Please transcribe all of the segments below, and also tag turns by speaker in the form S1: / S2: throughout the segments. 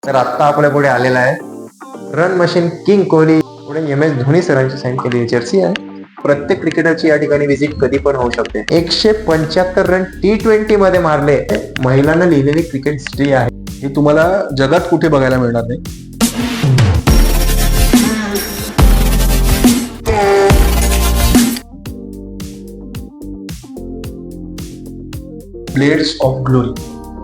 S1: तर आत्ता आपल्या पुढे आलेला आहे रन मशीन किंग कोहली पुढे MS धोनी सरांची साईन केलेली जर्सी आहे. प्रत्येक क्रिकेटरची या ठिकाणी विजिट कधी पण होऊ शकते. 175 रन T20 मध्ये मारले. महिलांना लिहिलेली क्रिकेट हिस्ट्री आहे.
S2: हे तुम्हाला जगात कुठे बघायला मिळणार नाही. Blades of glory.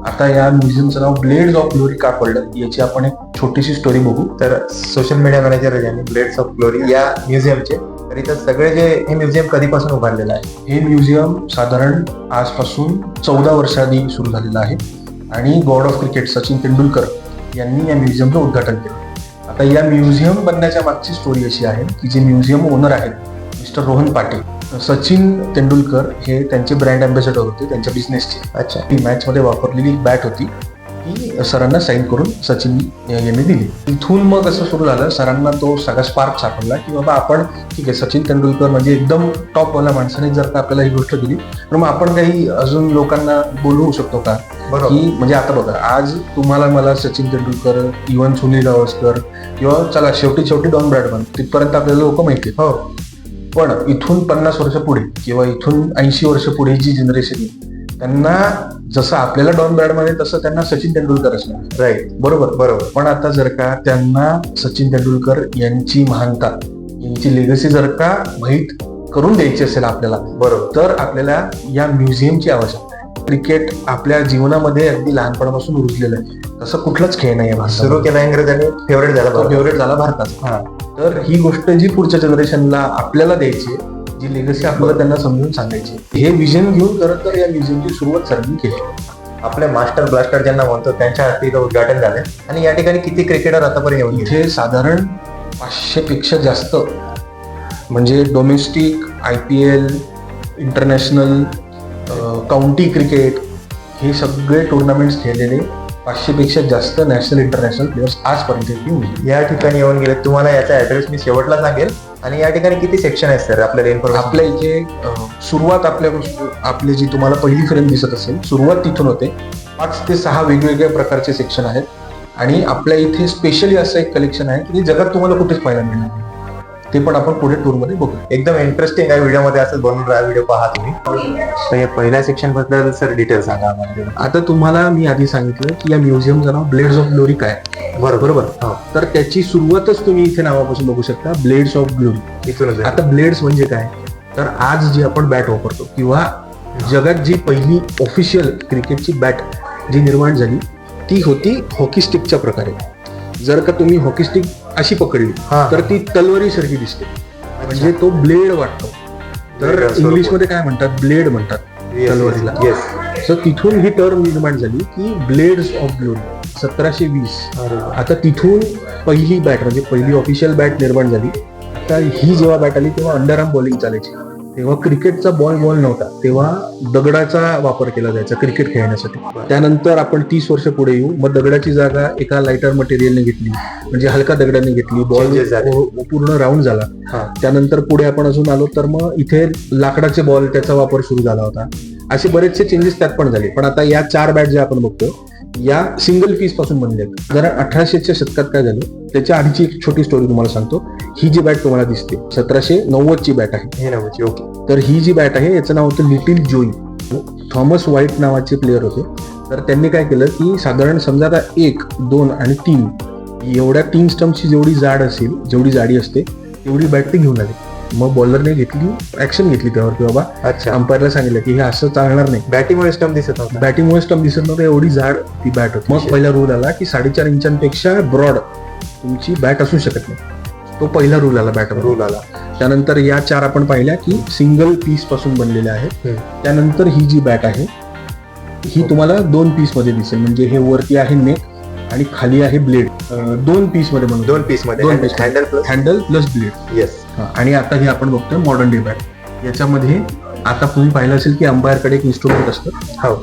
S2: आता या म्युझियमचं नाव ब्लेड्स ऑफ ग्लोरी का पडलं याची आपण एक छोटीशी स्टोरी बघू.
S1: तर सोशल मीडिया मॅनेजर ज्यांनी ब्लेड्स ऑफ ग्लोरी या म्युझियमचे तर इथं सगळे जे हे म्युझियम कधीपासून उभारलेलं आहे.
S2: हे म्युझियम साधारण आजपासून 14 वर्षांनी सुरू झालेलं आहे आणि God of cricket Sachin Tendulkar यांनी या म्युझियमचं उद्घाटन केलं. आता या म्युझियम बनण्याच्या मागची स्टोरी अशी आहे की जे म्युझियम ओनर आहेत मिस्टर रोहन पाटील, सचिन तेंडुलकर हे त्यांचे ब्रँड अँबॅसेडर होते त्यांच्या बिझनेसचे.
S1: अच्छा.
S2: ती मॅच मध्ये वापरलेली एक बॅट होती ती सरांना साईन करून सचिन यांनी दिली. इथून मग असं सुरू झालं, सरांना तो सगळा स्पार्क सापडला की बाबा आपण ठीक आहे सचिन तेंडुलकर म्हणजे एकदम टॉपवाला माणसाने जर का आपल्याला ही गोष्ट दिली तर मग आपण काही अजून लोकांना बोलवू शकतो का.
S1: बरोबर.
S2: की म्हणजे आता बघा आज तुम्हाला मला सचिन तेंडुलकर इव्हन सुनील गावस्कर किंवा चला शेवटी डॉन ब्रॅडमन तिथपर्यंत आपल्याला लोक माहिती आहेत.
S1: हो.
S2: पण इथून 50 वर्ष पुढे किंवा इथून 80 वर्ष पुढे जी जनरेशन आहे त्यांना जसं आपल्याला डॉन ब्रॅडमन आहे तसं त्यांना सचिन तेंडुलकर असणार.
S1: राईट.
S2: बरोबर. पण आता जर का त्यांना सचिन तेंडुलकर यांची महानता यांची लेगसी जर का माहीत करून द्यायची असेल आपल्याला
S1: बरोबर
S2: तर आपल्याला या म्युझियमची आवश्यकता आहे. क्रिकेट आपल्या जीवनामध्ये अगदी लहानपणापासून रुजलेलं आहे. तसं कुठलाच खेळ नाही आहे.
S1: सुरू केला इंग्रजांनी, फेवरेट झाला.
S2: फेवरेट झाला भारताचा.
S1: हा.
S2: तर ही गोष्ट जी पुढच्या जनरेशनला आपल्याला द्यायची आहे, जी लेगसी आपल्याला त्यांना समजून सांगायची, हे विजन घेऊन करत तर या म्युझियमची सुरुवात सरांनी केली.
S1: आपले मास्टर ब्लास्टर ज्यांना म्हणतो त्यांच्या हस्ते इथं उद्घाटन झाले. आणि या ठिकाणी किती क्रिकेटर आतापर्यंत येऊन गेले?
S2: इथे साधारण 500 पेक्षा जास्त म्हणजे domestic, IPL, international, county cricket हे सगळे टुर्नामेंट्स खेळलेले 500 पेक्षा जास्त नॅशनल इंटरनॅशनल प्लेयर्स आजपर्यंत येऊन गेले.
S1: या ठिकाणी येऊन गेले. तुम्हाला याचा ऍड्रेस मी शेवटला सांगेल. आणि या ठिकाणी किती सेक्शन आहेत सर आपल्याला इन्फॉर्मेशन?
S2: आपल्या इथे सुरुवात आपली जी तुम्हाला पहिली फ्रेम दिसत असेल सुरुवात तिथून होते. 5 ते 6 वेगवेगळ्या प्रकारचे सेक्शन आहेत आणि आपल्या इथे स्पेशली असं एक कलेक्शन आहे की जगात तुम्हाला कुठेच पाहायला मिळणार नाही. ते पण आपण पुढे टूर मध्ये बघू.
S1: एकदम इंटरेस्टिंग आहे. व्हिडिओमध्ये असं बनून राहा, व्हिडिओ पहा तुम्ही. तर या पहिल्या सेक्शन बद्दल सर डिटेल सांगा आम्हाला.
S2: आता तुम्हाला मी आधी सांगितलं की या म्युझियमचं नाव ब्लेड्स ऑफ ग्लोरी काय. बरोबर. तर त्याची सुरुवातच तुम्ही इथे नावापासून बघू शकता, ब्लेड्स ऑफ ग्लोरी.
S1: इथूनच.
S2: आता ब्लेड्स म्हणजे काय तर आज जी आपण बॅट वापरतो किंवा जगात जी पहिली ऑफिशियल क्रिकेटची बॅट जी निर्माण झाली ती होती हॉकी स्टिकच्या प्रकारे. जर का तुम्ही हॉकी स्टिक अशी पकडली तर ती तलवारीसारखी दिसते, म्हणजे तो ब्लेड वाटतो. तर इंग्लिशमध्ये काय म्हणतात, ब्लेड म्हणतात तलवारीला. तर तिथून ही टर्म निर्माण झाली की ब्लेड्स ऑफ ग्लोरी 1720. आता तिथून पहिली बॅट म्हणजे पहिली ऑफिशियल बॅट निर्माण झाली. आता ही जेव्हा बॅट आली तेव्हा अंडरआर्म बॉलिंग चालायची. तेव्हा क्रिकेटचा बॉल नव्हता, तेव्हा दगडाचा वापर केला जायचा क्रिकेट खेळण्यासाठी. त्यानंतर आपण 30 वर्ष पुढे येऊ, मग दगडाची जागा एका लाइटर मटेरियलने घेतली, म्हणजे हलका दगडाने घेतली. बॉल पूर्ण राऊंड झाला. त्यानंतर पुढे आपण अजून आलो तर मग इथे लाकडाचे बॉल त्याचा वापर सुरू झाला होता. असे बरेचसे चेंजेस त्यात पण झाले. पण आता या 4 बॅट ज्या आपण बघतो या सिंगल पीस पासून बनल्या. जरा 1800च्या शतकात काय झालं त्याच्या आधीची एक छोटी स्टोरी तुम्हाला सांगतो. ही जी बॅट तुम्हाला दिसते 1790 ची बॅट आहे.
S1: ओके.
S2: तर ही जी बॅट आहे याचं नाव होतं लिटिल जोई. थॉमस व्हाईट नावाचे प्लेयर होते. तर त्यांनी काय केलं की साधारण समजा आता 1, 2 आणि 3 एवढ्या 3 स्टंपची जेवढी जाड असेल, जेवढी जाडी असते तेवढी बॅट ते घेऊन आले. मग बॉलरने घेतली, ऍक्शन घेतली त्यावर की बाबा.
S1: अच्छा.
S2: अंपायरला सांगितलं की हे असं चालणार नाही.
S1: बॅटिंगमुळे स्टंप दिसत होता.
S2: बॅटिंगमुळे स्टंप दिसत नव्हतं, एवढी जाड ती बॅट होती. मग पहिला रूल आला की 4.5 इंचांपेक्षा ब्रॉड तुमची बॅट असू शकत नाही. तो पहिला रूल आला, बॅट रूल आला. त्यानंतर या 4 आपण पाहिल्या की सिंगल पीस पासून बनलेल्या आहेत. त्यानंतर ही जी बॅट आहे ही तुम्हाला 2 पीस मध्ये दिसेल, म्हणजे हे वरती आहे नेक आणि खाली आहे ब्लेड. 2 पीस मध्ये बनवून
S1: 2 पीस मध्ये
S2: हँडल प्लस ब्लेड.
S1: येस.
S2: आणि आता हे आपण बघतोय मॉडर्न डे बॅट. याच्यामध्ये आता तुम्ही पाहिलं असेल की अंपायरकडे एक इन्स्ट्रुमेंट असतं.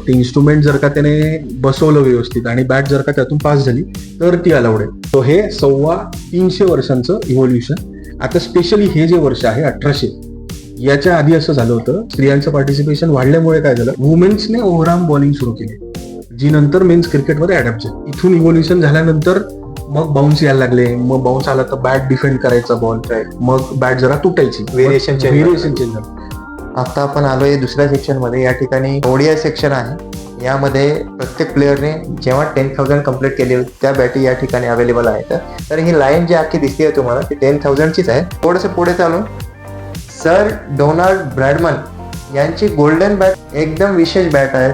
S2: ते इन्स्ट्रुमेंट जर का त्याने बसवलं व्यवस्थित आणि बॅट जर का त्यातून पास झाली तर ती अलाउड आहे. तो हे 325 वर्षांचं इव्होल्युशन. आता स्पेशली हे जे वर्ष आहे 1800 याच्या आधी असं झालं होतं, स्त्रियांचं पार्टिसिपेशन वाढल्यामुळे काय झालं, वुमेन्सने ओव्हरआर्म बॉलिंग सुरू केली. जी नंतर मेन्स क्रिकेटमध्ये अडॅप्ट झाली. इथून इव्होल्युशन झाल्यानंतर मग बाउन्स यायला लागले. मग बाउन्स आला तर बॅट डिफेंड करायचा बॉल, मग बॅट जरा तुटायची,
S1: व्हेरिएशन
S2: व्हेरिएशन चेंज झालं.
S1: आता आपण आलोय दुसऱ्या सेक्शन मध्ये. या ठिकाणी ओडीआय सेक्शन आहे. यामध्ये प्रत्येक प्लेअरने जेव्हा 10,000 कम्प्लीट केली त्या बॅटी या ठिकाणी अवेलेबल आहेत. तर ही लाईन जी अख्खी दिसते तुम्हाला ती 10,000चीच आहे. थोडंसं पुढे चालून सर डोनाल्ड ब्रॅडमन यांची गोल्डन बॅट एकदम विशेष बॅट आहे.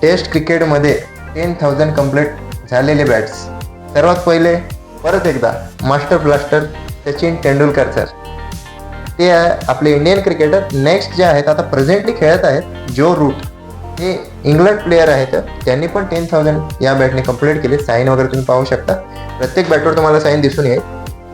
S1: टेस्ट क्रिकेटमध्ये 10,000 कम्प्लीट झालेले बॅट्स. सर्वात पहिले परत एकदा master blaster Sachin Tendulkar sir, ते आहे आपले इंडियन क्रिकेटर. नेक्स्ट जे आहेत आता प्रेझेंटली खेळत आहेत जो रूट, हे इंग्लंड प्लेअर आहेत. त्यांनी पण 10,000 या बॅटने कम्प्लीट केले. साईन वगैरे तुम्ही पाहू शकता, प्रत्येक बॅटवर तुम्हाला साईन दिसून येईल.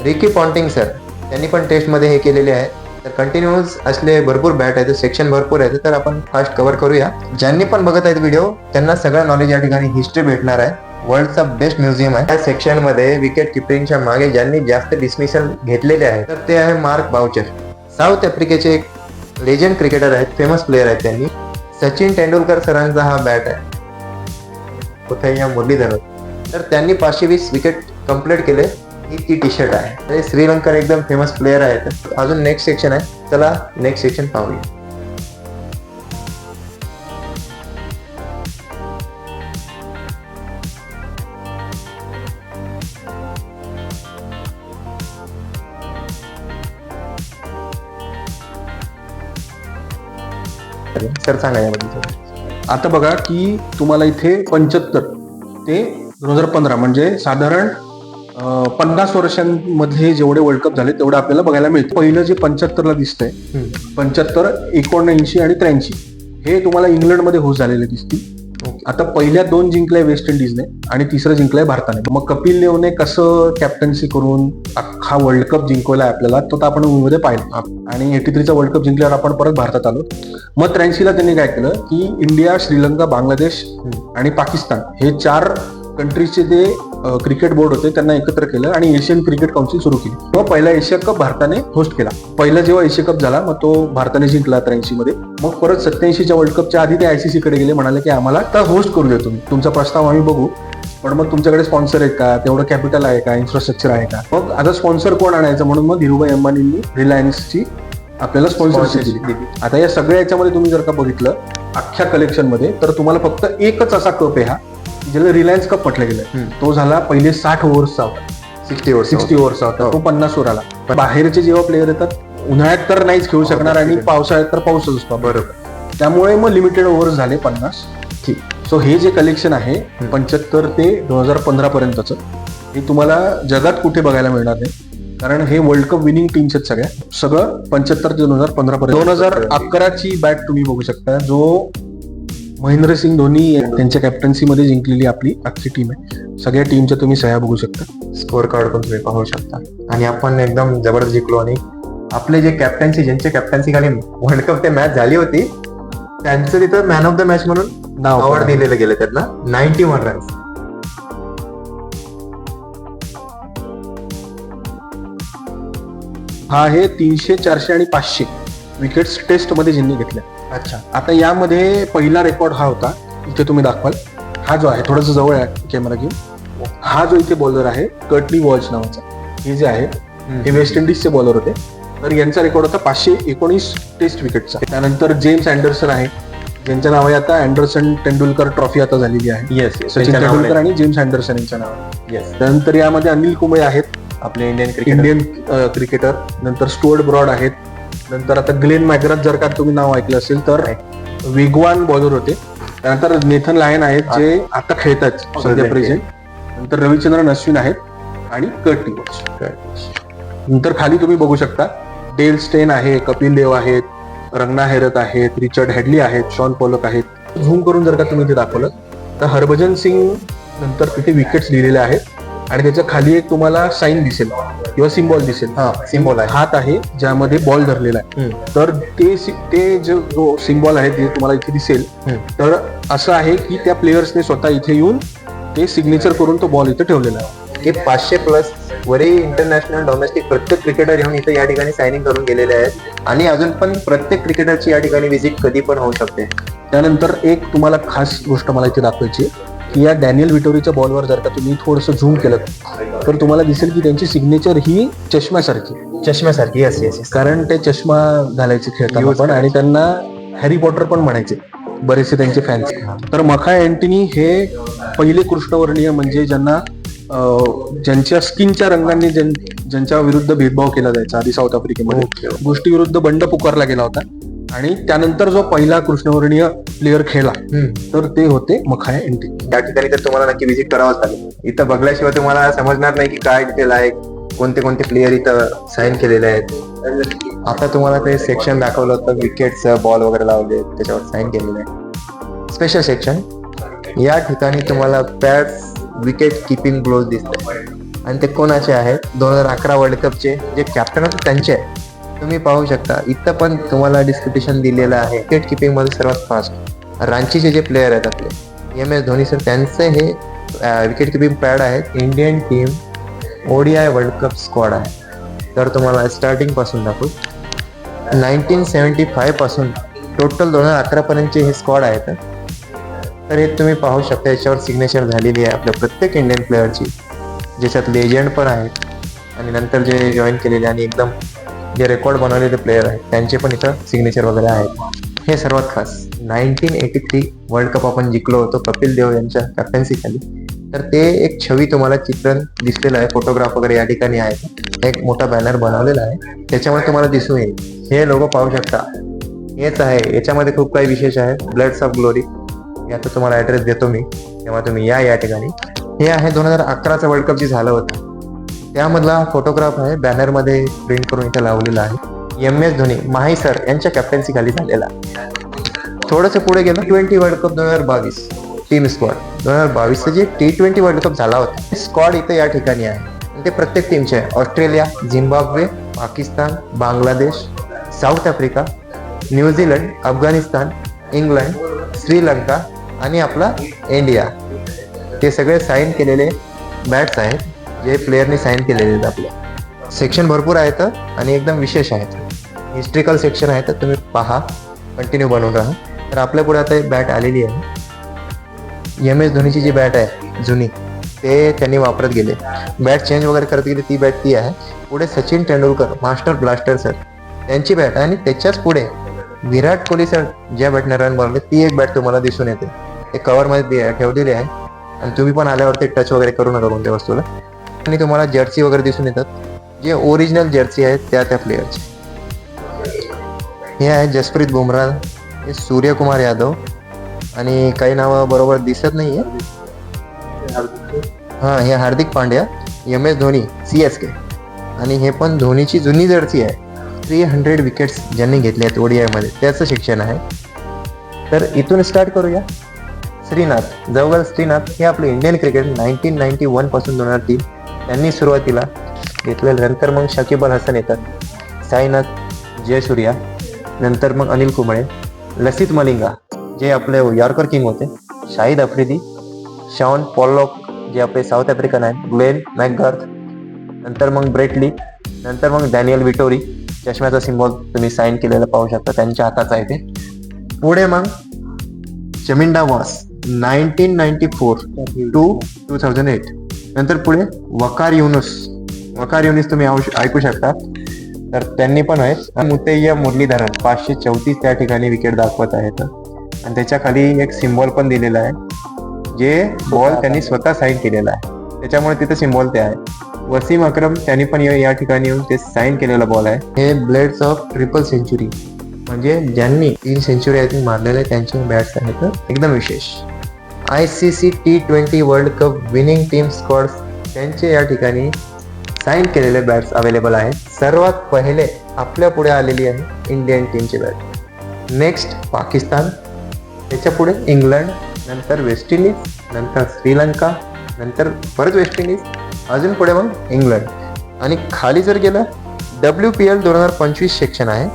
S1: रिकी पॉन्टिंग सर, त्यांनी पण टेस्टमध्ये हे केलेले आहे. तर कंटिन्यूअस असले भरपूर बॅट आहेत, सेक्शन भरपूर आहेत. तर आपण फास्ट कव्हर करूया. ज्यांनी पण बघत आहेत व्हिडिओ त्यांना सगळं नॉलेज या ठिकाणी हिस्ट्री भेटणार आहे. वर्ल्डचा बेस्ट म्युझियम आहे. या सेक्शनमध्ये विकेट किपिंगच्या मागे ज्यांनी जास्त डिसमिसल घेतलेले आहेत तर ते आहे मार्क बाउचर. साऊथ आफ्रिकेचे एक लेजंड क्रिकेटर आहेत, फेमस प्लेअर आहेत. त्यांनी सचिन तेंडुलकर सरांचा हा बॅट आहे, कुठे या मुरलीधर. तर त्यांनी 520 विकेट कम्प्लीट केले. ही ती टी शर्ट आहे. तर श्रीलंका एकदम फेमस प्लेअर आहेत. अजून नेक्स्ट सेक्शन आहे, चला नेक्स्ट सेक्शन पाहूया. सर सांगा यामध्ये.
S2: आता बघा की तुम्हाला इथे 75 ते 2015 म्हणजे साधारण 50 वर्षांमध्ये जेवढे वर्ल्ड कप झाले तेवढे आपल्याला बघायला मिळते. पहिलं जे 75ला दिसतंय, 75, 79 आणि 83 हे तुम्हाला इंग्लंडमध्ये होस्ट झालेले दिसतील. आता पहिल्या 2 जिंकल्या वेस्ट इंडिजने आणि तिसरं जिंकलंय भारताने. मग कपिल देवने कसं कॅप्टन्सी करून अख्खा वर्ल्ड कप जिंकवलाय आपल्याला तो आपण मूवीमध्ये पाहिलं. आणि 83चा वर्ल्ड कप जिंकल्यावर आपण परत भारतात आलो. मग 83ला त्यांनी काय केलं की इंडिया, श्रीलंका, बांगलादेश आणि पाकिस्तान हे 4 कंट्रीजचे जे क्रिकेट बोर्ड होते त्यांना एकत्र केलं आणि एशियन क्रिकेट काउन्सिल सुरू केली. मग पहिला एशिया कप भारताने होस्ट केला. पहिला जेव्हा एशिया कप झाला मग तो भारताने जिंकला 83 मध्ये. मग परत 87च्या वर्ल्ड कपच्या आधी ते आयसीसी कडे गेले, म्हणाले की आम्हाला तर होस्ट करू देतो, तुमचा प्रस्ताव आम्ही बघू, पण मग तुमच्याकडे स्पॉन्सर आहेत का, तेवढं कॅपिटल आहे का, इन्फ्रास्ट्रक्चर आहे का. मग आता स्पॉन्सर कोण आणायचं म्हणून मग धीरूभाई अंबानींनी रिलायन्सची आपल्याला स्पॉन्सरशिप दिली. आता या सगळ्या याच्यामध्ये तुम्ही जर का बघितलं अख्ख्या कलेक्शन मध्ये तर तुम्हाला फक्त एकच असा कप आहे हा ज्याला रिलायन्स कप म्हटलं गेलं. तो झाला पहिले 60 ओव्हर्सचा होता, 60 ओव्हर्सचा होता. तो 50 ओव्हर आला. बाहेरचे जेव्हा प्लेयर येतात उन्हाळ्यात तर नाहीच खेळू शकणार आणि पावसाळ्यात तर पाऊसच असतो, बरोबर. त्यामुळे मग लिमिटेड ओव्हर्स झाले 50. ठीक. सो हे जे कलेक्शन आहे 75 ते 2015 पर्यंतचं, हे तुम्हाला जगात कुठे बघायला मिळणार नाही. कारण हे वर्ल्ड कप विनिंग टीम्स आहेत सगळ्या. सगळं 75 ते 2015 पर्यंत. 2011ची बॅट तुम्ही बघू शकता, जो महेंद्रसिंग धोनी त्यांच्या कॅप्टन्सीमध्ये जिंकलेली आपली अख्खी टीम आहे. सगळ्या टीमच्या तुम्ही सह्या बघू शकता,
S1: स्कोअर कार्ड पण तुम्ही पाहू शकता. आणि आपण एकदम जबरदस्त जिंकलो. आणि आपले जे कॅप्टन्सी, ज्यांच्या कॅप्टन्सी खाली वर्ल्ड कप ते मॅच झाली होती, त्यांचं तिथं मॅन ऑफ द मॅच म्हणून अवॉर्ड दिलेलं गेलं त्यांना. 91 रन्स.
S2: हा हे 300, 400 आणि 500 विकेट्स टेस्ट मध्ये ज्यांनी घेतल्या.
S1: अच्छा.
S2: आता यामध्ये पहिला रेकॉर्ड हा होता, इथे तुम्ही दाखवाल. हा जो आहे थोडंसं जवळ आहे कॅमेरा घेऊन, हा जो इथे बॉलर आहे कर्टनी वॉल्श नावाचा, हे जे आहे हे वेस्ट इंडिजचे बॉलर होते. तर यांचा रेकॉर्ड होता 519 टेस्ट विकेटचा. त्यानंतर जेम्स अँडरसन आहे, ज्यांच्या नावाने आता अँडरसन तेंडुलकर ट्रॉफी आता झालेली आहे.
S1: येस,
S2: सचिन तेंडुलकर आणि जेम्स अँडरसन यांच्या नावाने.
S1: येस.
S2: त्यानंतर यामध्ये अनिल कुंबळे आहेत,
S1: आपले इंडियन
S2: क्रिकेटर. नंतर स्टुअर्ट ब्रॉड आहेत. नंतर आता ग्लेन मॅग्राथ जर का तुम्ही नाव ऐकलं असेल तर वेगवान बॉलर होते. त्यानंतर नेथन लायन आहेत जे आता खेळतात सध्या प्रेझेंट. नंतर रविचंद्रन अश्विन आहेत आणि कर्टनी वॉल्श. नंतर खाली तुम्ही बघू शकता डेल स्टेन आहे, कपिल देव आहेत, रंगना हेरत आहेत, रिचर्ड हेडली आहेत, शॉन पॉलक आहेत. झूम करून जर का तुम्ही ते दाखवलं तर हरभजन सिंग नंतर तिथे विकेट्स लिहिलेले आहेत आणि त्याच्या खाली एक तुम्हाला साईन दिसेल किंवा सिम्बॉल दिसेल.
S1: सिम्बॉल आहे,
S2: हात आहे ज्यामध्ये बॉल धरलेला आहे. तर ते जो सिम्बॉल आहे ते तुम्हाला इथे दिसेल. तर असं आहे की त्या प्लेयर्सने स्वतः इथे येऊन ते सिग्नेचर करून तो बॉल इथे ठेवलेला आहे.
S1: हे 500+ वरी इंटरनॅशनल डोमेस्टिक प्रत्येक क्रिकेटर येऊन इथे या ठिकाणी सायनिंग करून गेलेले आहेत. आणि अजून पण प्रत्येक क्रिकेटरची या ठिकाणी विजिट कधी पण होऊ शकते.
S2: त्यानंतर एक तुम्हाला खास गोष्ट मला इथे दाखवायची आहे की या डॅनियल विटोरीच्या बॉलवर जर का तुम्ही थोडंसं झूम केलं तर तुम्हाला दिसेल की त्यांची सिग्नेचर ही
S1: चष्म्यासारखी येस
S2: कारण ते चष्मा घालायचे खेळताना पण आणि त्यांना हॅरी पॉटर पण म्हणायचे बरेचसे त्यांचे फॅन्स. तर मखाय अँटनी हे पहिले कृष्णवर्णीय म्हणजे ज्यांच्या स्किनच्या रंगाने ज्यांच्या विरुद्ध भेदभाव केला जायचा आधी साऊथ आफ्रिकेमध्ये गोष्टी विरुद्ध बंड पुकारला गेला होता आणि त्यानंतर जो पहिला कृष्णवर्णीय प्लेअर खेळला तर ते होते मखाय अँटनी.
S1: त्या ठिकाणी तर तुम्हाला नक्की व्हिजिट करावंच लागेल. इथं बघल्याशिवाय तुम्हाला समजणार नाही की काय डिटेल आहे, कोणते प्लेयर इथं साईन केलेले आहेत. आता तुम्हाला ते सेक्शन दाखवलं होतं, विकेटचं बॉल वगैरे लावले त्याच्यावर साईन केलेलं आहे. स्पेशल सेक्शन, या ठिकाणी तुम्हाला पॅड्स, विकेट किपिंग ग्लोव्ज दिसतात आणि ते कोणाचे आहेत 2011 वर्ल्ड कपचे जे कॅप्टन होते त्यांचे आहे. तुम्ही पाहू शकता इथं पण तुम्हाला डिस्क्रिप्शन दिलेलं आहे. विकेट किपिंग मध्ये सर्वात फास्ट रांचीचे जे प्लेयर आहेत आपले MS धोनी सर, त्यांचे हे विकेट किपिंग पॅड आहेत. Indian team ODI world cup squad आहे. तर तुम्हाला स्टार्टिंग पासून दाखवू, 1975 पासून टोटल 2011 पर्यंतचे हे स्क्वॉड आहेत. तर हे तुम्ही पाहू शकता, याच्यावर सिग्नेचर झालेली आहे आपल्या प्रत्येक इंडियन प्लेअरची, ज्याच्यात लेजंड पण आहेत आणि नंतर जे जॉईन केलेले आणि एकदम जे रेकॉर्ड बनवलेले प्लेयर आहेत त्यांचे पण इथं सिग्नेचर वगैरे आहेत. हे सर्वात खास 1983 वर्ल्ड कप आपण जिंकलो होतो कपिल देव यांच्या कॅप्टन्सीखाली. तर ते एक छवी तुम्हाला चित्रण दिसलेलं आहे, फोटोग्राफ वगैरे या ठिकाणी आहे. एक मोठा बॅनर बनवलेला आहे, त्याच्यामध्ये तुम्हाला दिसून येईल. हे लोगो पाहू शकता, हेच आहे. याच्यामध्ये खूप काही विशेष आहे. ब्लड्स ऑफ ग्लोरी, याचा तुम्हाला ऍड्रेस देतो मी, तेव्हा तुम्ही या ठिकाणी. हे आहे 2011चा वर्ल्ड कप जे झालं होतं त्यामधला फोटोग्राफ आहे, बॅनर मध्ये प्रिंट करून इथे लावलेला आहे. MS धोनी माही सर यांच्या कॅप्टन्सी खाली झालेला. थोडंसं पुढे गेलं, T20 world cup 2022 team squad. 2022 जे T20 वर्ल्ड कप झाला होता स्क्वॉड इथं या ठिकाणी आहे. ते प्रत्येक टीमचे आहे. Australia, Zimbabwe, Pakistan, Bangladesh, south Africa, New Zealand, Afghanistan, England, Sri Lanka आणि आपला इंडिया. ते सगळे साईन केलेले बॅट्स आहेत जे प्लेयरने साईन केलेले आहेत. आपले सेक्शन भरपूर आहेत आणि एकदम विशेष आहेत. हिस्ट्रिकल सेक्शन आहे, तर तुम्ही पहा, कंटिन्यू बनवून राहा. तर आपल्या पुढे आता एक बॅट आलेली आहे. MS धोनीची जी बॅट आहे जुनी, ते त्यांनी वापरत गेले, बॅट चेंज वगैरे करत गेले, ती बॅट ती आहे. पुढे Sachin Tendulkar master blaster sir त्यांची बॅट आहे आणि त्याच्याच पुढे विराट कोहली सर ज्या बॅटने रन बनवले ती एक बॅट तुम्हाला दिसून येते. ते कव्हरमध्ये ठेवलेली आहे आणि तुम्ही पण आल्यावरती टच वगैरे करू नका कोणत्या वस्तूला. आणि तुम्हाला जर्सी वगैरे दिसून येतात, जे ओरिजिनल जर्सी आहेत त्या प्लेयरचे. हे आहे जसप्रीत बुमराह, हे सूर्यकुमार यादव आणि काही नावं बरोबर दिसत नाहीये. हे हार्दिक पांड्या, MS धोनी CSK. आणि हे पण धोनीची जुनी जर्सी आहे. 300 विकेट्स ज्यांनी घेतले आहेत ODI मध्ये त्याचं शिक्षण आहे. तर इथून स्टार्ट करूया. श्रीनाथ, जवगल श्रीनाथ हे आपले इंडियन क्रिकेट 1991 पासून 2003 त्यांनी सुरुवातीला घेतलेलं. नंतर मग शकीब अल हसन येतात, साईनाथ, जयसूर्या, नंतर मग अनिल कुंबळे, लसित मलिंगा जे आपले यॉर्कर किंग होते, शाहिद आफ्रिदी, शॉन पॉलॉक जे आपले साऊथ आफ्रिकन आहेत, ग्लेन मॅकगार्थ, नंतर मग ब्रेट ली, नंतर मग डॅनियल विटोरी, चष्म्याचा सिम्बॉल तुम्ही साईन केलेला पाहू शकता, त्यांच्या हाताचा आहे ते. पुढे मग जमिंडा वॉस 1994 to 2008. नंतर पुढे वकार युनुस तुम्ही ऐकू शकता, तर त्यांनी पण आहेत. मुतैया मुरलीधरन 534 त्या ठिकाणी विकेट दाखवत आहेत आणि त्याच्या खाली एक सिम्बॉल पण दिलेला आहे, जे बॉल त्यांनी स्वतः साईन केलेला आहे, त्याच्यामुळे तिथे सिम्बॉल ते आहे. वसीम अक्रम त्यांनी पण या ठिकाणी येऊन ते साईन केलेला बॉल आहे. हे ब्लेड्स ऑफ ट्रिपल सेंचुरी म्हणजे ज्यांनी 3 सेंचुरी आय थिंक मारलेले त्यांचे बॅट्स आहेत, एकदम विशेष. ICC T20 world cup winning team squad त्यांचे या ठिकाणी साईन केलेले बॅट्स अवेलेबल आहेत. सर्वात पहिले आपल्या पुढे आलेली आहे इंडियन टीमची बॅट, नेक्स्ट पाकिस्तान, त्याच्या पुढे इंग्लंड, नंतर वेस्ट इंडिज, नंतर श्रीलंका, नंतर परत वेस्ट इंडिज, अजून पुढे मग इंग्लंड. आणि खाली जर गेलं WPL 2025 सेक्शन आहे.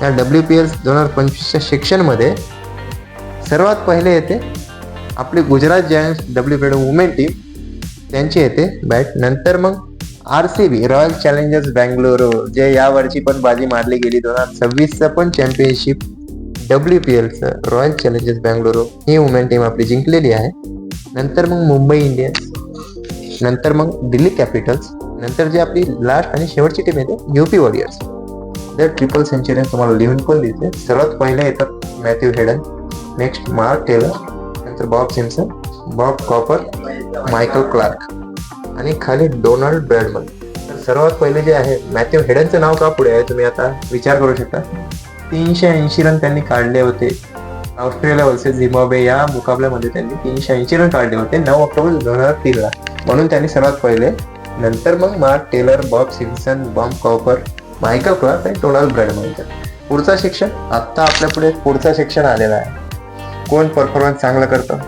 S1: या WPL 2025च्या सेक्शनमध्ये सर्वात पहिले येते आपली Gujarat giants WPL women team, त्यांची येते बॅट. नंतर मग RCB रॉयल चॅलेंजर्स बँगलोर जे यावर्षी पण बाजी मारली गेली, 2026चं पण चॅम्पियनशिप WPLचं रॉयल चॅलेंजर्स बँगलोर ही वुमेन टीम आपली जिंकलेली आहे. नंतर मग मुंबई इंडियन्स, नंतर मग दिल्ली कॅपिटल्स, नंतर जी आपली लास्ट आणि शेवटची टीम येते UP वॉरियर्स. जर ट्रिपल सेंचुरी तुम्हाला लिहून पण दिसते. सर्वात पहिले येतात Matthew Hayden, next Mark Taylor, नंतर Bob Simpson, Bob Cowper, Michael Clarke आणि खाली डोनाल्ड ब्रॅडमन. तर सर्वात पहिले जे आहे मॅथ्यू हेडनचं नाव का पुढे आहे तुम्ही आता विचार करू शकता. 380 रन त्यांनी काढले होते ऑस्ट्रेलिया वर्सेस झिम्बाब्वे या मुकाबल्यामध्ये. त्यांनी 380 रन काढले होते 9 ऑक्टोबर 2003 ला, म्हणून त्यांनी सर्वात पहिले. नंतर मग Mark Taylor, Bob Simpson, Bob Cowper, Michael Clarke आणि डोनाल्ड ब्रॅडमन. पुढचा सेक्शन आत्ता आपल्या पुढे पुढचा सेक्शन आलेला आहे. कोण परफॉर्मन्स चांगलं करतं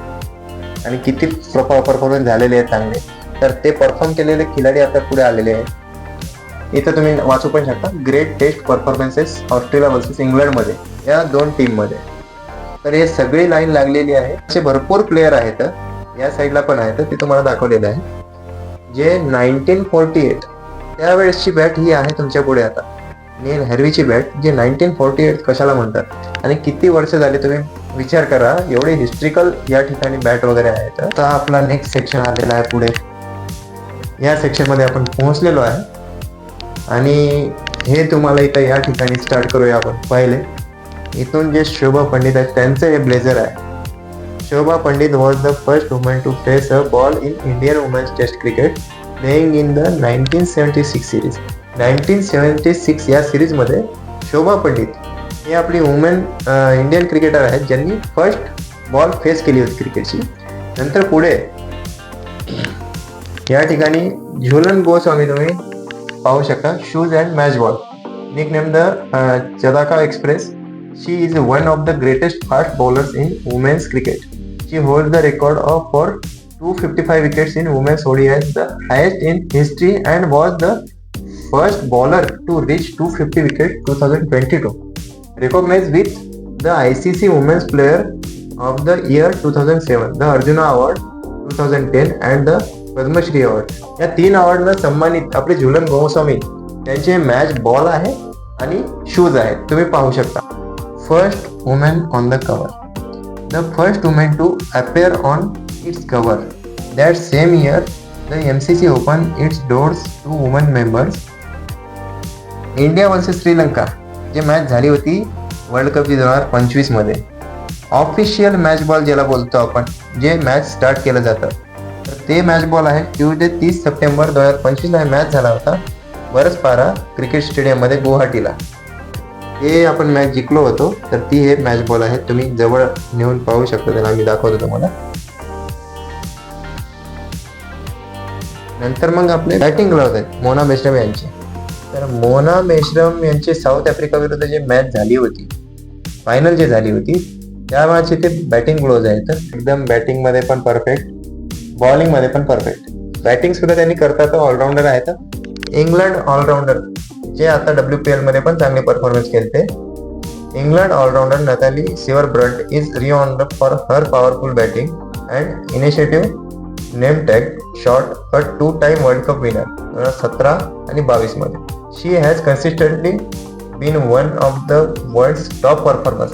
S1: आणि किती परफॉर्मन्स झालेले आहेत चांगले, तर ते परफॉर्म केलेले खिलाडी आता पुढे आलेले आहेत. इथं तुम्ही वाचू पण शकता great test performances Australia versus इंग्लंडमध्ये या 2 टीममध्ये. तर हे सगळी लाईन लागलेली आहे. असे भरपूर प्लेयर आहेत, या साईडला पण आहेत, ते तुम्हाला दाखवलेलं आहे. जे 1948 त्यावेळेसची बॅट ही आहे तुमच्या पुढे आता. नील हॅर्वीची बॅट, जे 1948 कशाला म्हणतात आणि किती वर्ष झाले तुम्ही विचार करा. एवढे हिस्ट्रिकल या ठिकाणी बॅट वगैरे आहेत. आता आपला नेक्स्ट सेक्शन आलेला आहे पुढे. या सेक्शनमध्ये आपण पोहोचलेलो आहे आणि हे तुम्हाला इथं या ठिकाणी स्टार्ट करूया आपण. पहिले इथून जे शोभा पंडित आहेत त्यांचं हे ब्लेझर आहे. Shobha Pandit was the first woman to face a ball in Indian women's test cricket playing in the 1976 series. 1976 या सिरीजमध्ये शोभा पंडित ही आपली वुमेन इंडियन क्रिकेटर आहेत ज्यांनी फर्स्ट बॉल फेस केली होती क्रिकेटची. नंतर पुढे या ठिकाणी झुलन गोस्वामी तुम्ही पाहू शकता. Shoes and match ball, nickname the चदाका Express. She is one of the greatest fast bowlers in women's cricket. She hold the record of for 255 wickets in women's ODIs, the highest in history, and was the first bowler to reach 250 wickets 2022. Recognized with the ICC Women's Player of the Year 2007, the Arjuna Award 2010 and the Padma Shri Award. या 3 अवॉर्डला सन्मानित आपले झुलन गोस्वामी त्यांचे match ball आहे आणि shoes आहेत, तुम्ही पाहू शकता. First women on the cover, the first women to appear on its cover. That same year, the MCC opened its doors to women members. India versus Sri Lanka जे मॅच झाली होती वर्ल्ड कप 2025 मध्ये, ऑफिशियल मॅच बॉल ज्याला बोलतो आपण, जे match start केलं जातं, तर ते मॅच बॉल आहे. ट्यूजडे 30 सप्टेंबर 2025 ला मॅच झाला होता बरसपारा क्रिकेट स्टेडियममध्ये गुवाहाटीला. हे आपण मॅच जिंकलो होतो, तर ती हे मॅच बॉल आहे. तुम्ही जवळ नेऊन पाहू शकता, त्याला मी दाखवतो तुम्हाला. नंतर मग आपले बॅटिंग ग्लोव्ज आहेत मोना मेश्राम यांचे. तर मोना मेश्राम यांची साऊथ आफ्रिका विरुद्ध जे मॅच झाली होती, फायनल जी झाली होती, त्या मॅचचे ते बॅटिंग ग्लोव्ज आहेत. एकदम बॅटिंगमध्ये पण परफेक्ट, बॉलिंगमध्ये पण परफेक्ट. बॅटिंग सुद्धा त्यांनी करतात, ऑलराऊंडर आहेत. इंग्लंड ऑलराऊंडर जे आता WPL मध्ये पण चांगले परफॉर्मन्स केले. England all rounder Natalie Sciver Brunt is renowned for her powerful batting and initiative name tag shot a 2-time World Cup winner 2017 आणि 22 मध्ये. She has consistently been one of the world's top performers.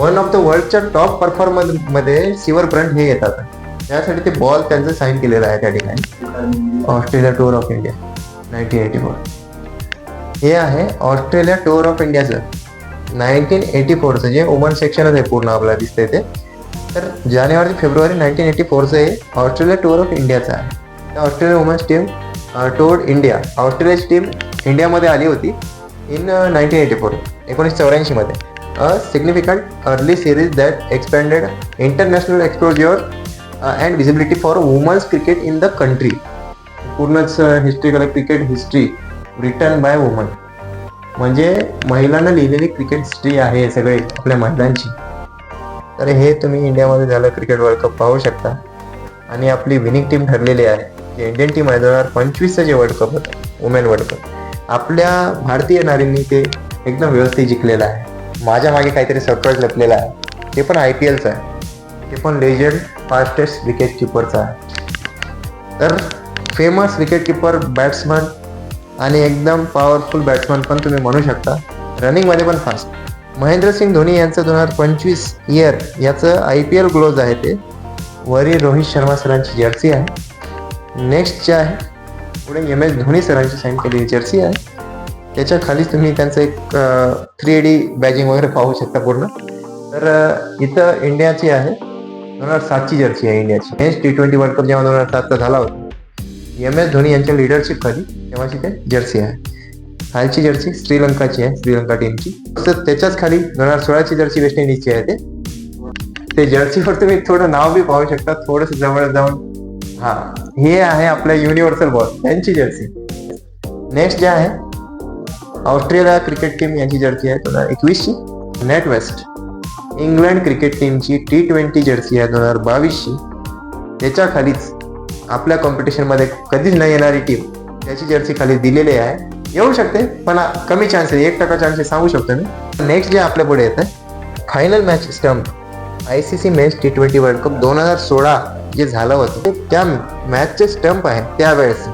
S1: One of the वर्ल्डच्या top performer मध्ये Sciver Brunt हे येतात. त्यासाठी ते ball त्यांचं sign केलेलं आहे त्या ठिकाणी. ऑस्ट्रेलिया टूर ऑफ इंडिया 1984 हे आहे. ऑस्ट्रेलिया टूर ऑफ इंडियाचं 1984चं जे वुमन सेक्शनच आहे पूर्ण आपल्याला दिसतंय ते. तर जानेवारी फेब्रुवारी 1984चं हे ऑस्ट्रेलिया टूर ऑफ इंडियाचं आहे. तर Australia women's team tour India, ऑस्ट्रेलियाची टीम इंडियामध्ये आली होती इन 1984 1984 मध्ये. A significant early series that expanded international exposure and visibility for women's cricket in the country. पूर्णच historical cricket history written by woman, म्हणजे महिलांना लिहिलेली क्रिकेट हिस्ट्री आहे हे सगळे आपल्या महिलांची. तर हे तुम्ही इंडियामध्ये झालं क्रिकेट वर्ल्ड कप पाहू शकता. आणि आपली विनिंग टीम ठरलेली आहे, जे इंडियन टीम आहे 2025चं जे वर्ल्ड कप होतं वुमेन वर्ल्ड कप, आपल्या भारतीय नारींनी ते एकदम व्यवस्थित जिंकलेलं आहे. माझ्या मागे काहीतरी सरप्राईज लपलेलं आहे, ते पण IPLचं आहे, ते पण लेजंड फास्टेस्ट विकेट किपरचं आहे. तर फेमस विकेट किपर, बॅट्समन आणि एकदम पॉवरफुल बॅट्समन पण तुम्ही म्हणू शकता. रनिंगमध्ये पण फास्ट. महेंद्रसिंग धोनी यांचं 2025 इयर याचं IPL ग्लोव्ज आहे ते. वरी रोहित शर्मा सरांची जर्सी आहे. नेक्स्ट जे आहे पुढे MS धोनी सरांची साईन केलेली जर्सी आहे. त्याच्या खालीच तुम्ही त्यांचं एक 3D बॅजिंग वगैरे पाहू शकता पूर्ण. तर इथं इंडियाची आहे 2007ची जर्सी आहे इंडियाची. T20 वर्ल्ड कप जेव्हा 2007चा झाला होता, MS धोनी यांच्या लिडरशिप खाली तेव्हाची ते जर्सी आहे. खालची जर्सी श्रीलंकाची आहे, श्रीलंका टीमची. तर त्याच्याच खाली 2016ची जर्सी वेस्ट इंडिजची आहे. ते जर्सीवर तुम्ही थोडं नाव बी पाहू शकता, थोडस जवळ जाऊन. हे आहे आपल्या युनिव्हर्सल बॉस त्यांची जर्सी. नेक्स्ट जे आहे ऑस्ट्रेलिया क्रिकेट टीम यांची जर्सी आहे 2021ची. नेट वेस्ट इंग्लंड क्रिकेट टीमची T20 जर्सी आहे 2022ची. त्याच्या खालीच आपल्या कॉम्पिटिशनमध्ये कधीच नाही येणारी टीम त्याची जर्सी खाली दिलेली आहे. येऊ शकते पण कमी चान्सेस, 1% चान्सेस सांगू शकतो मी. नेक्स्ट जे आपल्या पुढे येत आहे final match stump ICC men's T20 world cup 2016 जे झालं होतं त्या मॅचचे स्टंप आहे त्यावेळेस.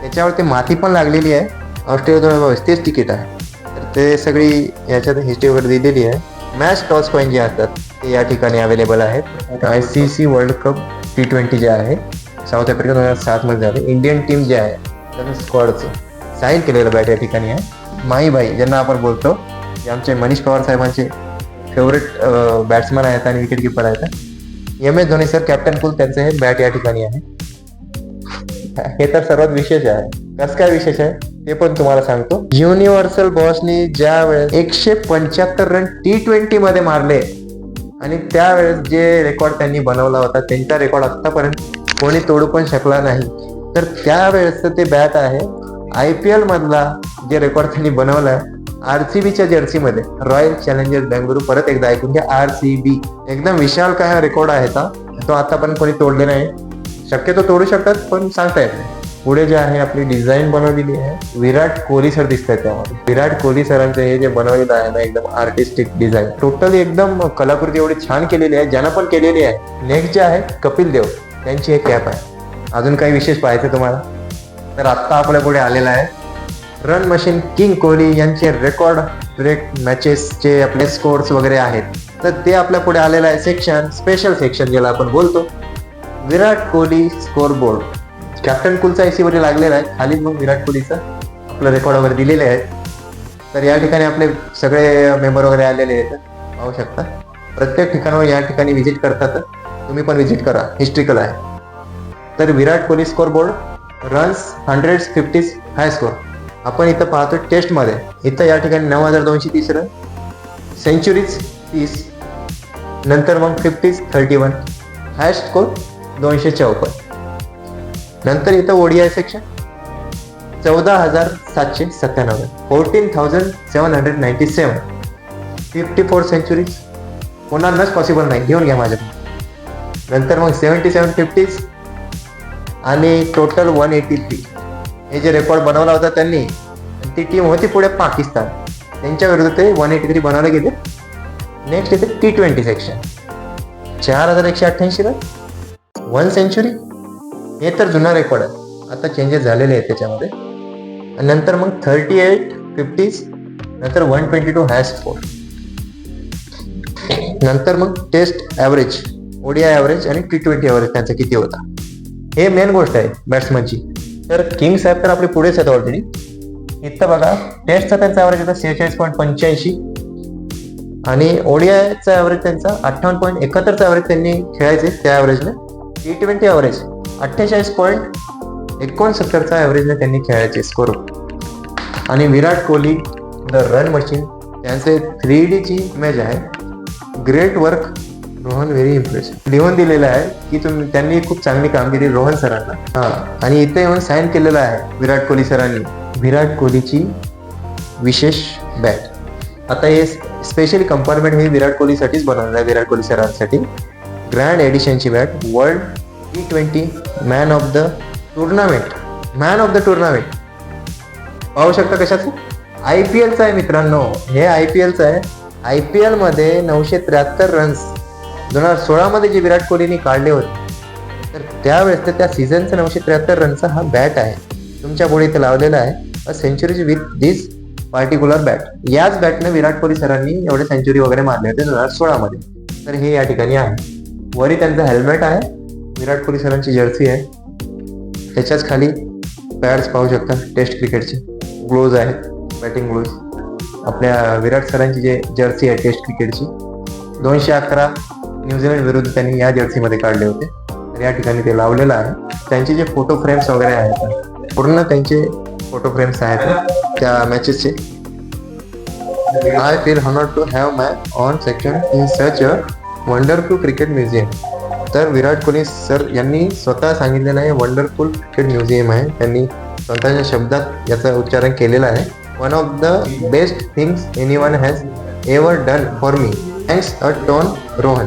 S1: त्याच्यावरती माती पण लागलेली आहे. ऑस्ट्रेलिया 2022 तेच तिकीट आहे. तर ते सगळी याच्यात हिस्ट्री वगैरे दिलेली आहे. मॅच टॉस कॉईन जे असतात ते या ठिकाणी अवेलेबल आहेत. ICC वर्ल्ड कप T20 जे आहे साऊथ आफ्रिका 2007 मध्ये झाले. इंडियन टीम जे आहे त्याचं स्क्वॉडचं साईन केलेलं बॅट या ठिकाणी आहे. माही भाई ज्यांना आपण बोलतो, जे आमचे मनीष पवार साहेबांचे फेवरेट बॅट्समन आहेत आणि विकेट किपर आहेत. MS Dhoni sir, captain cool त्यांचं हे बॅट या ठिकाणी आहे. हे तर सर्वात विशेष आहे. कसं काय विशेष आहे ते पण तुम्हाला सांगतो. युनिव्हर्सल बॉसनी ज्या वेळेस 175 रन T20 मध्ये मारले आणि त्यावेळेस जे रेकॉर्ड त्यांनी बनवला होता त्यांचा रेकॉर्ड आतापर्यंत कोणी तोडू पण शकला नाही. तर त्यावेळेसचं ते बॅट आहे. IPL मधला जे रेकॉर्ड त्यांनी बनवलाय RCBच्या जर्सीमध्ये, रॉयल चॅलेंजर्स बेंगळुरू. परत एकदा ऐकून घ्या, RCB. एकदम विशाल काय रेकॉर्ड आहे तो आतापर्यंत कोणी तोडले नाही. शक्यतो तोडू शकतात पण सांगता येत नाही. पुढे जे आहे आपली डिझाईन बनवलेली आहे. विराट कोहली सर दिसतात त्यामध्ये. विराट कोहली सरांचं हे जे बनवलेलं आहे ना एकदम आर्टिस्टिक डिझाईन, टोटली एकदम कलाकृती एवढी छान केलेली आहे, ज्यानं पण केलेली आहे. नेक्स्ट जे आहे कपिल देव त्यांची एक कॅप आहे. अजून काही विशेष पाहायचं तुम्हाला तर आत्ता आपल्या पुढे आलेला आहे रन मशीन किंग कोहली यांचे रेकॉर्ड ब्रेक मॅचेसचे आपले स्कोर्स वगैरे आहेत. तर ते आपल्या पुढे आलेलं आहे सेक्शन, स्पेशल सेक्शन ज्याला आपण बोलतो. Virat Kohli score board captain कूलचा IC वरती लागलेला आहे. खाली मग विराट कोहलीचं आपलं रेकॉर्ड वगैरे दिलेले आहेत. तर या ठिकाणी आपले सगळे मेंबर वगैरे आलेले आहेत, पाहू शकता. प्रत्येक ठिकाणावर या ठिकाणी व्हिजिट करतात, तुम्ही पण व्हिजिट करा, हिस्ट्रिकल आहे. तर Virat Kohli score board, runs 100s 50s high score आपण इथं पाहतो. टेस्टमध्ये इथं या ठिकाणी 9230 रन, सेंचुरीज 30, नंतर मग 50s 31, हायस्ट स्कोर 254. नंतर इथं ODI सेक्शन 14,797, 14,797, 54 सेंचुरीज. पुन्हा नच पॉसिबल नाही, घेऊन घ्या माझ्याकडून. नंतर मग 77 50s आणि टोटल 183. हे जे रेकॉर्ड बनवला होता त्यांनी, ती टीम होती पुढे पाकिस्तान, त्यांच्या विरुद्ध ते 183 बनवले गेले. नेक्स्ट इथे T20 सेक्शन 4188 रन, 1 सेंचुरी. हे तर जुना रेकॉर्ड आहे, आता चेंजेस झालेले आहेत त्याच्यामध्ये. नंतर मग 38 50s, नंतर 122 हॅश स्कोर. नंतर मग टेस्ट ॲव्हरेज, ODI ॲव्हरेज आणि T20 ॲव्हरेज त्यांचा किती होता, हे मेन गोष्ट आहे बॅट्समनची. तर किंग साहेब तर आपले पुढेच आहेत ऑलरेडी. इथं बघा टेस्टचा त्यांचा ॲव्हरेज होता 46.85 आणि ODIचा ॲव्हरेज त्यांचा 58.71चा ॲव्हरेज त्यांनी खेळायचे त्या ॲव्हरेजने. T20 ॲव्हरेज 48.69चा ॲव्हरेजने त्यांनी खेळायचे स्कोर. आणि Virat Kohli the run machine त्यांचे 3Dची इमेज आहे. Great work Rohan, very impressive लिहून दिलेलं आहे की त्यांनी खूप चांगली कामगिरी रोहन सरांना. आणि इथे येऊन साईन केलेलं आहे विराट कोहली सरांनी. विराट कोहलीची विशेष बॅट. आता हे स्पेशली कंपार्टमेंट हे विराट कोहलीसाठीच बनवलेलं आहे, विराट कोहली सरांसाठी. ग्रँड एडिशनची bat, world T20 man of the tournament, man of the tournament. पाहू शकता कशाचं, IPLचं आहे मित्रांनो, हे IPLचं आहे. IPL मध्ये 973 रन्स 2016 मध्ये जे विराट कोहलीने काढले होते, तर त्यावेळेस त्या सीझनचा 973 रनचा हा बॅट आहे. तुमच्या पुढे इथे लावलेला आहे. A centuries with this particular bat. याच बॅटने विराट कोहली सरांनी एवढे सेंचुरी वगैरे मारले होते 2016 मध्ये. तर हे या ठिकाणी आहे. वरी त्यांचं हेल्मेट आहे, विराट कोहली सरांची जर्सी आहे, त्याच्याच खाली पॅड्स पाहू शकता टेस्ट क्रिकेटचे. ग्लोव्ज आहेत, बॅटिंग ग्लोव्ज. आपल्या विराट सरांची जे जर्सी आहे टेस्ट क्रिकेटची 211 न्यूझीलंड विरुद्ध त्यांनी या जर्सीमध्ये काढले होते. तर या ठिकाणी ते लावलेलं आहे. त्यांचे जे फोटो फ्रेम्स वगैरे आहेत, पूर्ण त्यांचे फोटो फ्रेम्स आहेत त्या मॅचेसचे. I feel honoured to have my own section in such a wonderful cricket museum. तर विराट कोहली सर यांनी स्वतः सांगितलेलं आहे वंडरफुल क्रिकेट म्युझियम आहे. त्यांनी स्वतःच्या शब्दात याचं उच्चारण केलेलं आहे. One of the best things anyone has ever done for me thanks a tone Rohan.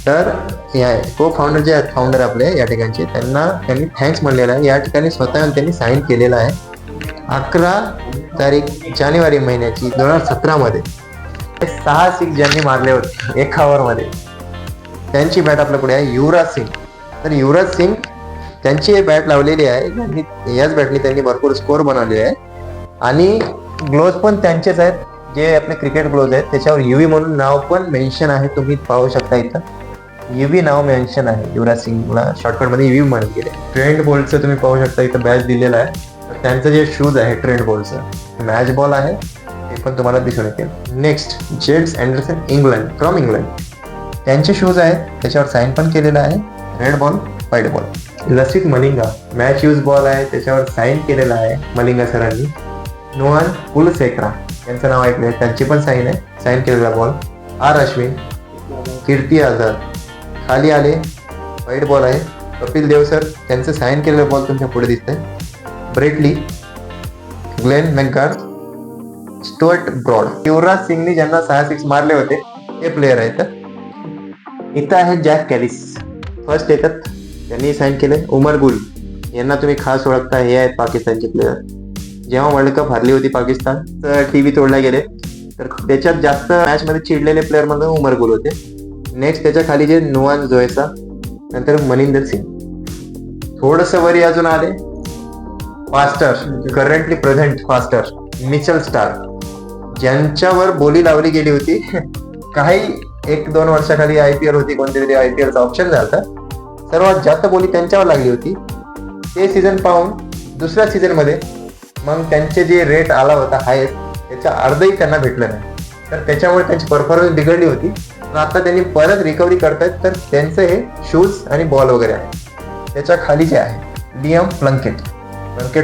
S1: तर या को फाउंडर जे आहेत, फाउंडर आपले या ठिकाणचे, त्यांनी थँक्स म्हणलेलं आहे. या ठिकाणी स्वतः त्यांनी साईन केलेलं आहे 11 तारीख जानेवारी महिन्याची 2017 मध्ये. 6 सिक्स ज्यांनी मारले होते एका ओव्हरमध्ये, त्यांची बॅट आपल्या पुढे आहे युवराज सिंग. तर युवराज सिंग त्यांची बॅट लावलेली आहे. याच बॅटने त्यांनी भरपूर स्कोर बनवले आहे. आणि ग्लोव्ज पण त्यांचेच आहेत, जे आपले क्रिकेट ग्लोव्ज आहेत. त्याच्यावर युवी म्हणून नाव पण मेन्शन आहे, तुम्ही पाहू शकता इथं युवी नाव मेन्शन आहे. युवराज सिंगला शॉर्टकटमध्ये युवी म्हणत गेले. ट्रेंड बॉलचं तुम्ही पाहू शकता इथं बॅच दिलेला आहे. तर त्यांचं जे शूज आहे ट्रेंड बॉलचं मॅच बॉल आहे, ते पण तुम्हाला दिसून येतील. Next James Anderson England, from England. त्यांचे शूज आहेत, त्याच्यावर साईन पण केलेलं आहे. Red ball, white ball. Lasith Malinga match use ball आहे, त्याच्यावर साईन केलेलं आहे मलिंगा सरांनी. नोहान कुलसेकरा यांचं नाव ऐकलंय, त्यांची पण साईन आहे, साईन केलेला बॉल. आर अश्विन, कीर्ती आझाद खाली आले, व्हाईट बॉल आहे. कपिल देव सर त्यांचं साईन केलेलं बॉल तुमच्या पुढे दिसतंय. Brett Lee, Glenn McGrath, Stuart Broad. Yuvraj सिंगनी ज्यांना 6 सिक्स मारले होते ते प्लेयर आहेत. इथं आहे जॅक कॅलिस, फर्स्ट येतात, त्यांनी साईन केले. उमर गुल यांना तुम्ही खास ओळखता, हे आहेत पाकिस्तानचे प्लेयर. जेव्हा वर्ल्ड कप हारली होती पाकिस्तान, तर टीव्ही तोडला गेले, तर त्याच्यात जास्त मॅच मध्ये चिडलेले प्लेअर मध्ये उमर गुल होते. नेक्स्ट त्याच्या खाली जे नुआन जोयसा, नंतर मनिंदर सिंग. थोडस वरी अजून आले faster, currently present faster Mitchell Starc, ज्यांच्यावर बोली लावली गेली होती. काही 1-2 वर्षाखाली IPL होती, कोणत्या तरी IPLचा ऑप्शन झाला, सर्वात जास्त बोली त्यांच्यावर लागली होती. ते सीझन पाहून दुसऱ्या सीझन मध्ये मग त्यांचे जे रेट आला होता हायेस्ट, त्याच्या अर्धही त्यांना भेटलं नाही. तर त्याच्यामुळे त्यांची परफॉर्मन्स बिघडली होती. आता त्यांनी परत रिकव्हरी करतायत. तर त्यांचं हे शूज आणि बॉल वगैरे आहे. त्याच्या खाली जे आहे लियम प्लंकेट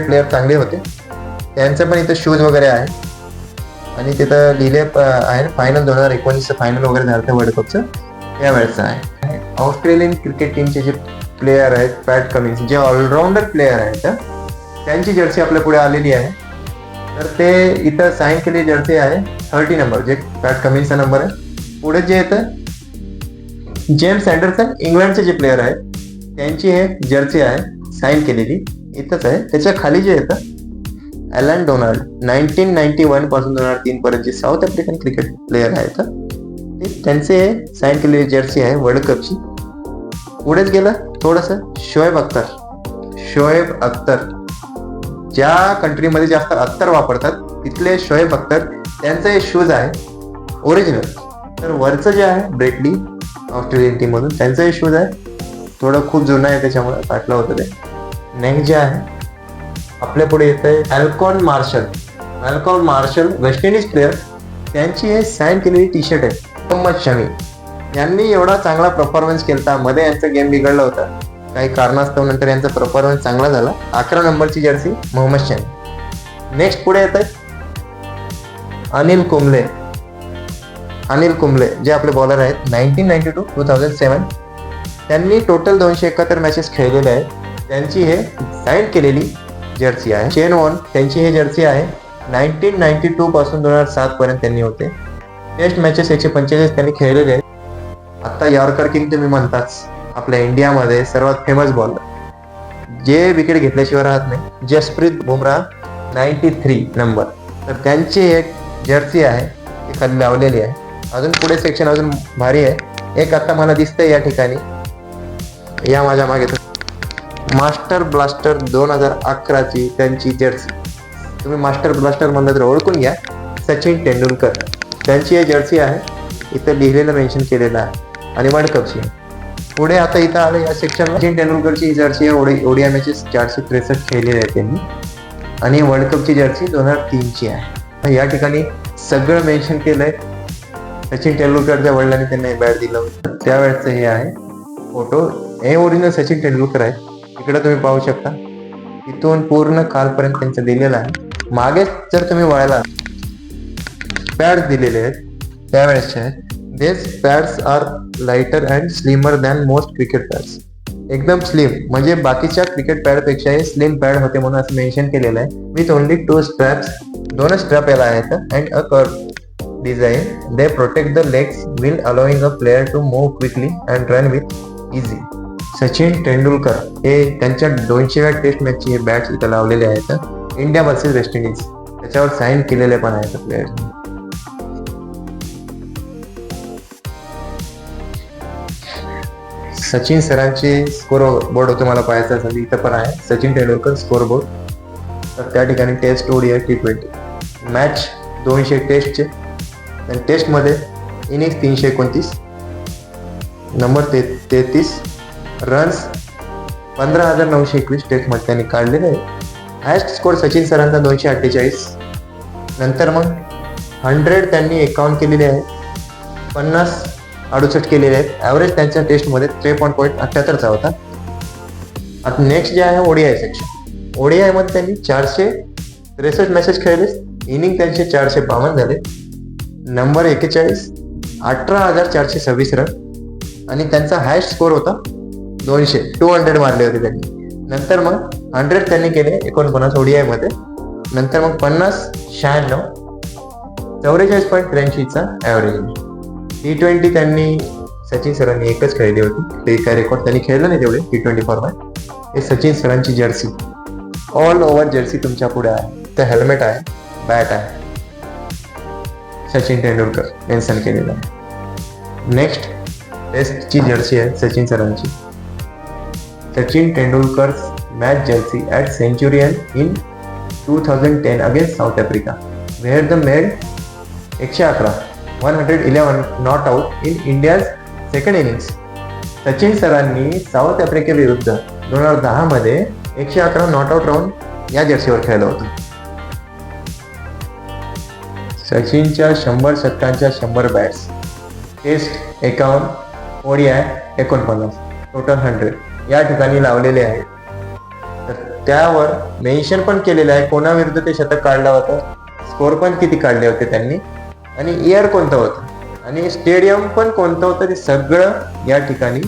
S1: प्लेअर चांगले होते, त्यांचं पण इथं शूज वगैरे आहे. आणि तिथं लिहिले आहे फायनल 2019 फायनल वगैरे झालं वर्ल्ड कपचं, त्यावेळेचं आहे. ऑस्ट्रेलियन क्रिकेट टीमचे जे प्लेयर आहेत पॅट कमिन्स, जे ऑलराऊंडर प्लेयर आहेत, त्यांची जर्सी आपल्या पुढे आलेली आहे. तर ते इथं साईन केलेली जर्सी आहे 30 नंबर, जे पॅट कमिन्सचा नंबर आहे. पुढे जे येतं जेम्स अँडरसन इंग्लंडचे जे प्लेयर आहेत, त्यांची हे जर्सी आहे साईन केलेली, इथंच आहे. त्याच्या खाली जे येतं ॲलन डोनाल्ड, 1991 पासून 2003 पर्यंतचे साऊथ आफ्रिकन क्रिकेट प्लेयर आहेत, ते त्यांचे साईन केलेली जर्सी आहे वर्ल्ड कपची. पुढेच गेलं थोडंसं शोएब अख्तर, ज्या कंट्रीमध्ये जास्त अख्तर वापरतात तिथले शोएब अख्तर, त्यांचं हे शूज आहे ओरिजिनल. तर वरचं जे आहे ब्रेटली ऑस्ट्रेलियन टीम मधून, त्यांचं हे शूज आहे, थोडं खूप जुनं आहे त्याच्यामुळे काटलं होतं ते. नेक्स्ट जे आहे आपल्या पुढे येत आहे Malcolm Marshall West Indies player, त्यांची हे साईन केलेली टी शर्ट आहे. मोहम्मद शमी यांनी एवढा चांगला परफॉर्मन्स केला, मध्ये यांचा गेम बिघडला होता काही कारणास्तव, नंतर यांचा परफॉर्मन्स चांगला झाला. 11 नंबरची जर्सी मोहम्मद शमी. नेक्स्ट पुढे येत आहे अनिल कुंबळे, जे आपले बॉलर आहेत, 1992-2007. त्यांनी टोटल 271 मॅचेस खेळलेले आहेत. त्यांची हे साईन केलेली जर्सी आहे. शेन वॉर्न, त्यांची हे जर्सी आहे 1992 पासून 2007 पर्यंत त्यांनी होते. टेस्ट मॅचेस 145 त्यांनी खेळलेले आहेत. आता यॉर्कर किंग तुम्ही म्हणताच, आपल्या इंडियामध्ये सर्वात फेमस बॉलर, जे विकेट घेतल्याशिवाय राहत नाही, जसप्रीत बुमराह 93 नंबर. तर त्यांची एक जर्सी आहे ती खाली लावलेली आहे. अजून पुढे सेक्शन अजून भारी आहे. एक आता मला दिसतंय या ठिकाणी, या माझ्या मागे, मास्टर ब्लास्टर 2011ची त्यांची जर्सी. तुम्ही मास्टर ब्लास्टर म्हणलं तर ओळखून घ्या. सचिन तेंडुलकर त्यांची ही जर्सी आहे. इथं लिहिलेलं मेन्शन केलेलं आहे आणि वर्ल्ड कपची आहे. पुढे आता इथं आलं या सेक्शन सचिन तेंडुलकरची ही जर्सी आहे. ओडिया मॅचेस 463 खेळलेले आहेत त्यांनी आणि वर्ल्ड कपची जर्सी 2003ची आहे. या ठिकाणी सगळं मेन्शन केलंय. सचिन तेंडुलकरच्या वडिलांनी त्यांना हे बॅट दिलं होतं त्यावेळेचं हे आहे फोटो. हे ओरिजिनल सचिन तेंडुलकर आहे. इकडे तुम्ही पाहू शकता इथून पूर्ण खालपर्यंत त्यांचं दिलेलं आहे. मागे जर तुम्ही वळाला पॅड्स दिलेले आहेत त्यावेळेसचे आहेत. This pads are lighter and slimmer than most cricket pads. एकदम स्लिम म्हणजे बाकीच्या क्रिकेट पॅड पेक्षा हे स्लिम पॅड होते म्हणून असं मेन्शन केलेलं आहे. विथ ओनली 2 स्ट्रॅप्स, 2 स्ट्रॅप याला आहेत and a curve design. They protect the legs will allowing a player to move quickly and run with easy. Sachin Tendulkar हे त्यांच्या 200व्या टेस्ट मॅचची हे बॅट्स इथं लावलेले आहेत. इंडिया वर्सेस वेस्ट इंडिज त्याच्यावर साईन केलेले पण आहेत प्लेयर्सनी. सचिन सरांची स्कोर बोर्ड तुम्हाला पाहायचं असेल इथं पण आहे. Sachin Tendulkar score board. तर त्या ठिकाणी टेस्ट, ओडीआय, T20 मॅच 200 टेस्टचे आणि टेस्टमध्ये इनिंग्स 329, नंबर 33, रन्स 15,921 टेस्टमध्ये त्यांनी काढलेले आहे. हायस्ट स्कोर सचिन सरांचा 248. नंतर मग 100 त्यांनी 51 केलेले आहे, 50 68 केलेले आहेत. ॲव्हरेज त्यांच्या टेस्टमध्ये 3.78चा होता. आता नेक्स्ट जे आहे ओडीआय सेक्शन. ओडीआयमध्ये त्यांनी 463 मॅचेस खेळले. इनिंग त्यांचे 452 झाले. नंबर 41, 18,426 रन आणि त्यांचा हायस्ट स्कोर होता 200 मारले होते त्यांनी. नंतर मग 100 त्यांनी केले 49 ओडीआयमध्ये. नंतर मग 50, 96, 44.83चा ॲव्हरेज. T20 त्यांनी सचिन सरांनी एकच खेळली होती. ते काय रेकॉर्ड त्यांनी खेळलं नाही तेवढे T20 फॉर्मॅट. हे सचिन सरांची जर्सी ऑल ओव्हर जर्सी तुमच्या पुढे आहे. ते हेल्मेट आहे, बॅट आहे, सचिन तेंडुलकर मेन्शन केलेलं आहे. नेक्स्ट टेस्टची जर्सी आहे सचिन सरांची. Sachin Tendulkar match jersey at Centurion in 2010 against South Africa where the made 111 not out in India's second innings. Sachin सरांनी साऊथ आफ्रिकेविरुद्ध 2010 मध्ये 111 नॉट आउट राहून या जर्सीवर खेळलं होतं. सचिनच्या 100 शतकांच्या 100 बॅट्स, टेस्ट 51, ओडीआय 49, टोटल 100 या ठिकाणी लावलेले आहेत. तर त्यावर मेन्शन पण केलेलं आहे कोणाविरुद्ध ते शतक काढलं होतं, स्कोर पण किती काढले होते त्यांनी आणि इयर कोणतं होतं आणि स्टेडियम पण कोणतं होतं ते सगळं या ठिकाणी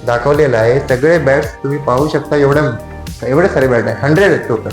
S1: दाखवलेलं आहे. सगळे बॅट्स तुम्ही पाहू शकता. एवढे सारे बॅट आहे, 100 आहेत टोटल.